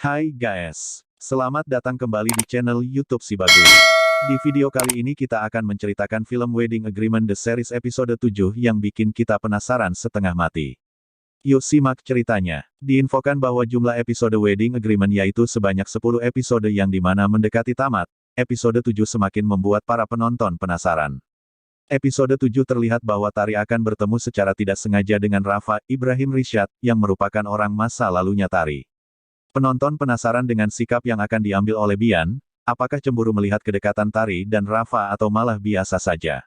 Hai guys, selamat datang kembali di channel YouTube Si Bagui. Di video kali ini kita akan menceritakan film Wedding Agreement The Series episode 7 yang bikin kita penasaran setengah mati. Yuk simak ceritanya. Diinfokan bahwa jumlah episode Wedding Agreement yaitu sebanyak 10 episode yang dimana mendekati tamat, episode 7 semakin membuat para penonton penasaran. Episode 7 terlihat bahwa Tari akan bertemu secara tidak sengaja dengan Rafa Ibrahim Rishad, yang merupakan orang masa lalunya Tari. Penonton penasaran dengan sikap yang akan diambil oleh Bian, apakah cemburu melihat kedekatan Tari dan Rafa atau malah biasa saja.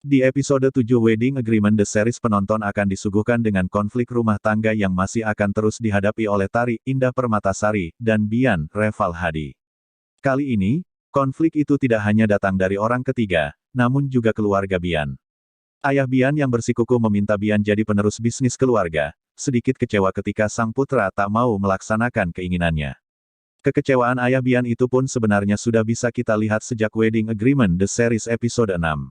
Di episode 7 Wedding Agreement The Series penonton akan disuguhkan dengan konflik rumah tangga yang masih akan terus dihadapi oleh Tari Indah Permatasari dan Bian Reval Hadi. Kali ini, konflik itu tidak hanya datang dari orang ketiga, namun juga keluarga Bian. Ayah Bian yang bersikukuh meminta Bian jadi penerus bisnis keluarga, sedikit kecewa ketika sang putra tak mau melaksanakan keinginannya. Kekecewaan ayah Bian itu pun sebenarnya sudah bisa kita lihat sejak Wedding Agreement The Series episode 6.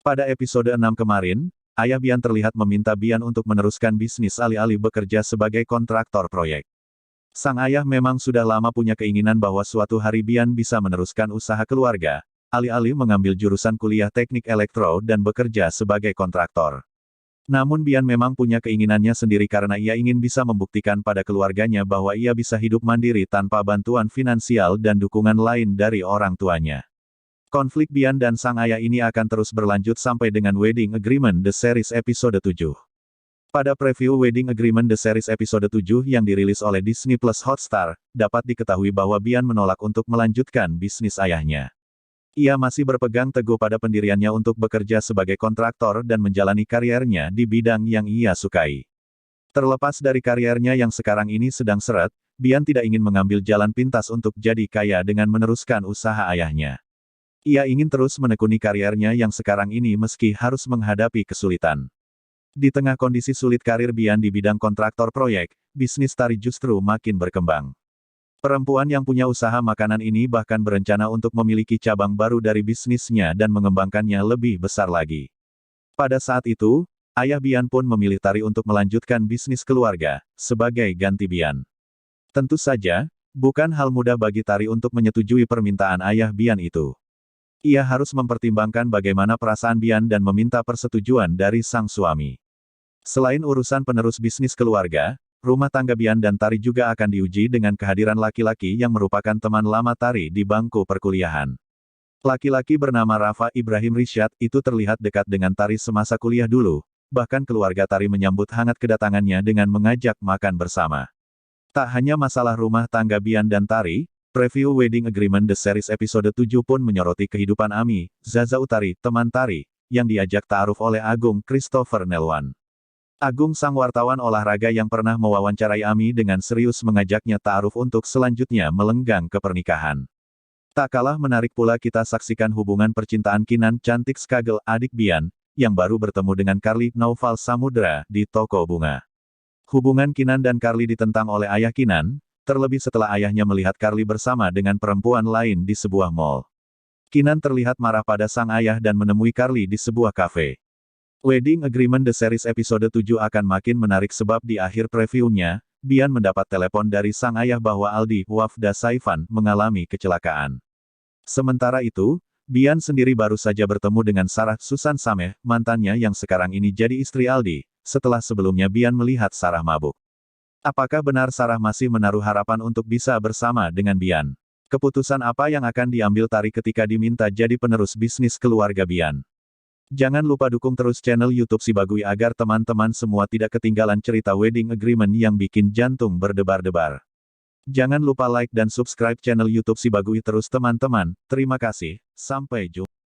Pada episode 6 kemarin, ayah Bian terlihat meminta Bian untuk meneruskan bisnis alih-alih bekerja sebagai kontraktor proyek. Sang ayah memang sudah lama punya keinginan bahwa suatu hari Bian bisa meneruskan usaha keluarga, alih-alih mengambil jurusan kuliah teknik elektro dan bekerja sebagai kontraktor. Namun Bian memang punya keinginannya sendiri karena ia ingin bisa membuktikan pada keluarganya bahwa ia bisa hidup mandiri tanpa bantuan finansial dan dukungan lain dari orang tuanya. Konflik Bian dan sang ayah ini akan terus berlanjut sampai dengan Wedding Agreement The Series episode 7. Pada preview Wedding Agreement The Series episode 7 yang dirilis oleh Disney Plus Hotstar, dapat diketahui bahwa Bian menolak untuk melanjutkan bisnis ayahnya. Ia masih berpegang teguh pada pendiriannya untuk bekerja sebagai kontraktor dan menjalani kariernya di bidang yang ia sukai. Terlepas dari kariernya yang sekarang ini sedang seret, Bian tidak ingin mengambil jalan pintas untuk jadi kaya dengan meneruskan usaha ayahnya. Ia ingin terus menekuni kariernya yang sekarang ini meski harus menghadapi kesulitan. Di tengah kondisi sulit karir Bian di bidang kontraktor proyek, bisnis Tari justru makin berkembang. Perempuan yang punya usaha makanan ini bahkan berencana untuk memiliki cabang baru dari bisnisnya dan mengembangkannya lebih besar lagi. Pada saat itu, ayah Bian pun memilih Tari untuk melanjutkan bisnis keluarga, sebagai ganti Bian. Tentu saja, bukan hal mudah bagi Tari untuk menyetujui permintaan ayah Bian itu. Ia harus mempertimbangkan bagaimana perasaan Bian dan meminta persetujuan dari sang suami. Selain urusan penerus bisnis keluarga, rumah tangga Bian dan Tari juga akan diuji dengan kehadiran laki-laki yang merupakan teman lama Tari di bangku perkuliahan. Laki-laki bernama Rafa Ibrahim Rishad itu terlihat dekat dengan Tari semasa kuliah dulu, bahkan keluarga Tari menyambut hangat kedatangannya dengan mengajak makan bersama. Tak hanya masalah rumah tangga Bian dan Tari, preview Wedding Agreement The Series episode 7 pun menyoroti kehidupan Ami, Zaza Utari, teman Tari, yang diajak ta'aruf oleh Agung Christopher Nelwan. Agung sang wartawan olahraga yang pernah mewawancarai Ami dengan serius mengajaknya ta'aruf untuk selanjutnya melenggang ke pernikahan. Tak kalah menarik pula kita saksikan hubungan percintaan Kinan Cantik Skagel adik Bian, yang baru bertemu dengan Carly Naufal Samudra di toko bunga. Hubungan Kinan dan Carly ditentang oleh ayah Kinan, terlebih setelah ayahnya melihat Carly bersama dengan perempuan lain di sebuah mall. Kinan terlihat marah pada sang ayah dan menemui Carly di sebuah kafe. Wedding Agreement The Series episode 7 akan makin menarik sebab di akhir previewnya, Bian mendapat telepon dari sang ayah bahwa Aldi Wafda Saifan mengalami kecelakaan. Sementara itu, Bian sendiri baru saja bertemu dengan Sarah Susan Sameh, mantannya yang sekarang ini jadi istri Aldi, setelah sebelumnya Bian melihat Sarah mabuk. Apakah benar Sarah masih menaruh harapan untuk bisa bersama dengan Bian? Keputusan apa yang akan diambil Tari ketika diminta jadi penerus bisnis keluarga Bian? Jangan lupa dukung terus channel YouTube Si Bagui agar teman-teman semua tidak ketinggalan cerita Wedding Agreement yang bikin jantung berdebar-debar. Jangan lupa like dan subscribe channel YouTube Si Bagui terus teman-teman. Terima kasih, sampai jumpa.